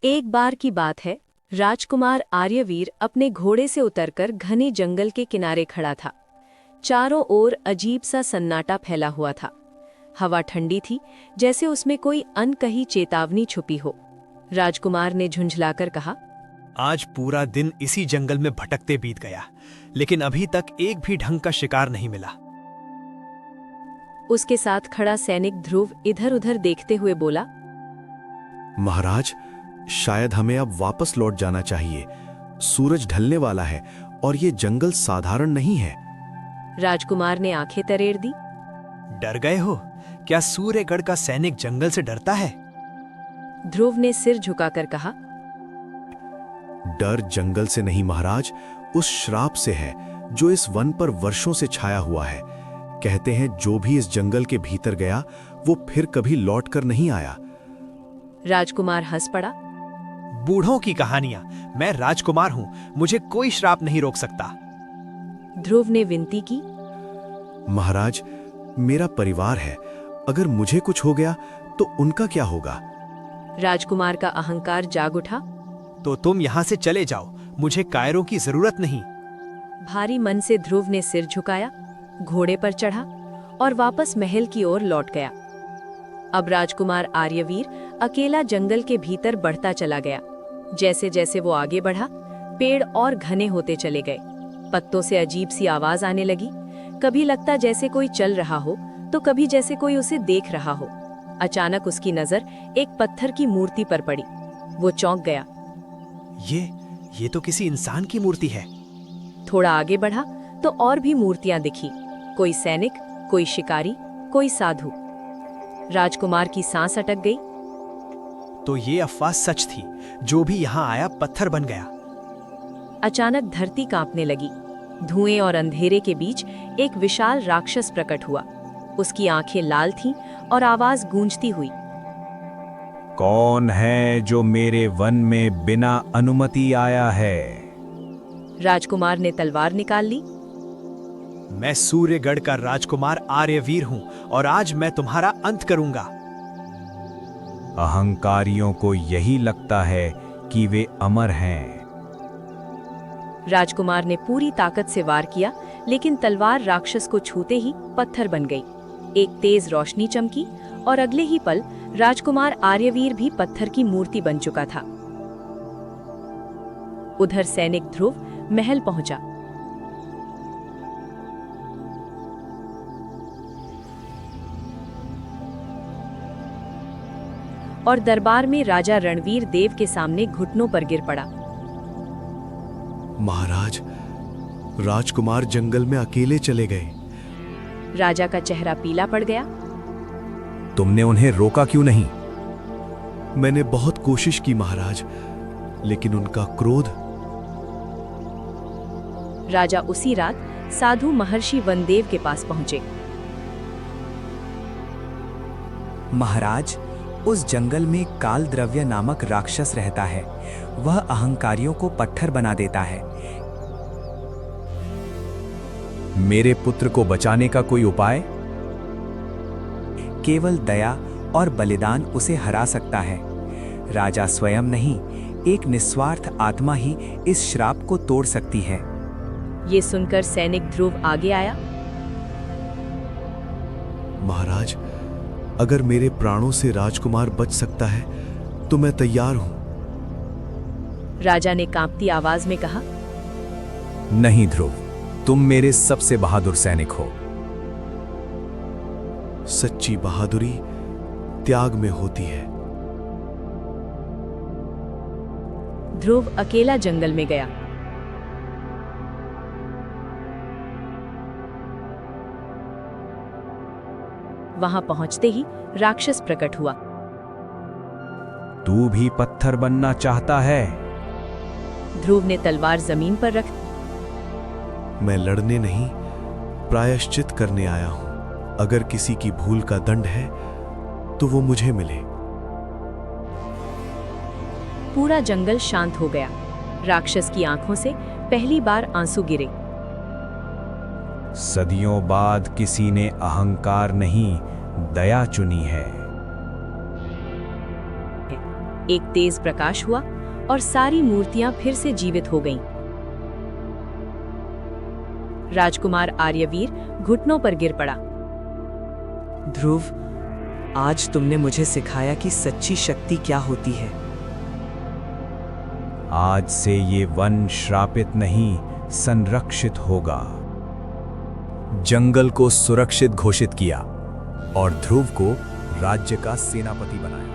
एक बार की बात है, राजकुमार आर्यवीर अपने घोड़े से उतरकर घने जंगल के किनारे खड़ा था। चारों ओर अजीब सा सन्नाटा फैला हुआ था। हवा ठंडी थी, जैसे उसमें कोई अनकही चेतावनी छुपी हो। राजकुमार ने झुंझलाकर कहा, आज पूरा दिन इसी जंगल में भटकते बीत गया, लेकिन अभी तक एक भी ढंग का शिकार नहीं मिला। उसके साथ खड़ा सैनिक ध्रुव इधर उधर देखते हुए बोला, महाराज, शायद हमें अब वापस लौट जाना चाहिए। सूरज ढलने वाला है और ये जंगल साधारण नहीं है। राजकुमार ने आंखें तरेड़ दी। डर गए हो? क्या सूर्यगढ़ का सैनिक जंगल से डरता है? ध्रुव ने सिर झुकाकर कहा, डर जंगल से नहीं महाराज, उस श्राप से है जो इस वन पर वर्षों से छाया हुआ है। कहते हैं जो भी इस जंगल के भीतर गया वो फिर कभी लौटकर नहीं आया। राजकुमार हंस पड़ा। बूढ़ों की कहानियां। मैं राजकुमार हूं, मुझे कोई श्राप नहीं रोक सकता। ध्रुव ने विनती की, महाराज, मेरा परिवार है, अगर मुझे कुछ हो गया तो उनका क्या होगा? राजकुमार का अहंकार जाग उठा। तो तुम यहां से चले जाओ, मुझे कायरों की जरूरत नहीं। भारी मन से ध्रुव ने सिर झुकाया, घोड़े पर चढ़ा और वापस महल की ओर लौट गया। अब राजकुमार आर्यवीर अकेला जंगल के भीतर बढ़ता चला गया। जैसे जैसे वो आगे बढ़ा, पेड़ और घने होते चले गए। पत्तों से अजीब सी आवाज आने लगी। कभी लगता जैसे कोई चल रहा हो, तो कभी जैसे कोई उसे देख रहा हो। अचानक उसकी नजर एक पत्थर की मूर्ति पर पड़ी। वो चौंक गया। ये तो किसी इंसान की मूर्ति है। थोड़ा आगे बढ़ा तो और भी मूर्तियां दिखी। कोई सैनिक, कोई शिकारी, कोई साधु। राजकुमार की सांस अटक गई। तो ये अफवाह सच थी, जो भी यहाँ आया पत्थर बन गया। अचानक धरती कांपने लगी। धुएं और अंधेरे के बीच एक विशाल राक्षस प्रकट हुआ। उसकी आंखें लाल थीं और आवाज गूंजती हुई, कौन है जो मेरे वन में बिना अनुमति आया है? राजकुमार ने तलवार निकाल ली। मैं सूर्यगढ़ का राजकुमार आर्यवीर हूं और आज मैं तुम्हारा अंत करूंगा। अहंकारियों को यही लगता है कि वे अमर हैं। राजकुमार ने पूरी ताकत से वार किया, लेकिन तलवार राक्षस को छूते ही पत्थर बन गई। एक तेज रोशनी चमकी और अगले ही पल राजकुमार आर्यवीर भी पत्थर की मूर्ति बन चुका था। उधर सैनिक ध्रुव महल पहुंचा। और दरबार में राजा रणवीर देव के सामने घुटनों पर गिर पड़ा। महाराज, राजकुमार जंगल में अकेले चले गए। राजा का चेहरा पीला पड़ गया। तुमने उन्हें रोका क्यों नहीं? मैंने बहुत कोशिश की महाराज, लेकिन उनका क्रोध। राजा उसी रात साधु महर्षि वनदेव के पास पहुंचे। महाराज, उस जंगल में काल द्रव्य नामक राक्षस रहता है। वह अहंकारियों को पत्थर बना देता है। मेरे पुत्र को बचाने का कोई उपाय? केवल दया और बलिदान उसे हरा सकता है। राजा स्वयं नहीं, एक निस्वार्थ आत्मा ही इस श्राप को तोड़ सकती है। ये सुनकर सैनिक ध्रुव आगे आया। महाराज, अगर मेरे प्राणों से राजकुमार बच सकता है तो मैं तैयार हूं। राजा ने कांपती आवाज में कहा, नहीं ध्रुव, तुम मेरे सबसे बहादुर सैनिक हो। सच्ची बहादुरी त्याग में होती है। ध्रुव अकेला जंगल में गया। वहां पहुंचते ही राक्षस प्रकट हुआ। तू भी पत्थर बनना चाहता है? ध्रुव ने तलवार जमीन पर रख। मैं लड़ने नहीं, प्रायश्चित करने आया हूं। अगर किसी की भूल का दंड है तो वो मुझे मिले। पूरा जंगल शांत हो गया। राक्षस की आंखों से पहली बार आंसू गिरे। सदियों बाद किसी ने अहंकार नहीं, दया चुनी है। एक तेज प्रकाश हुआ और सारी मूर्तियां फिर से जीवित हो गईं। राजकुमार आर्यवीर घुटनों पर गिर पड़ा। ध्रुव, आज तुमने मुझे सिखाया कि सच्ची शक्ति क्या होती है। आज से ये वन श्रापित नहीं, संरक्षित होगा। जंगल को सुरक्षित घोषित किया और ध्रुव को राज्य का सेनापति बनाया।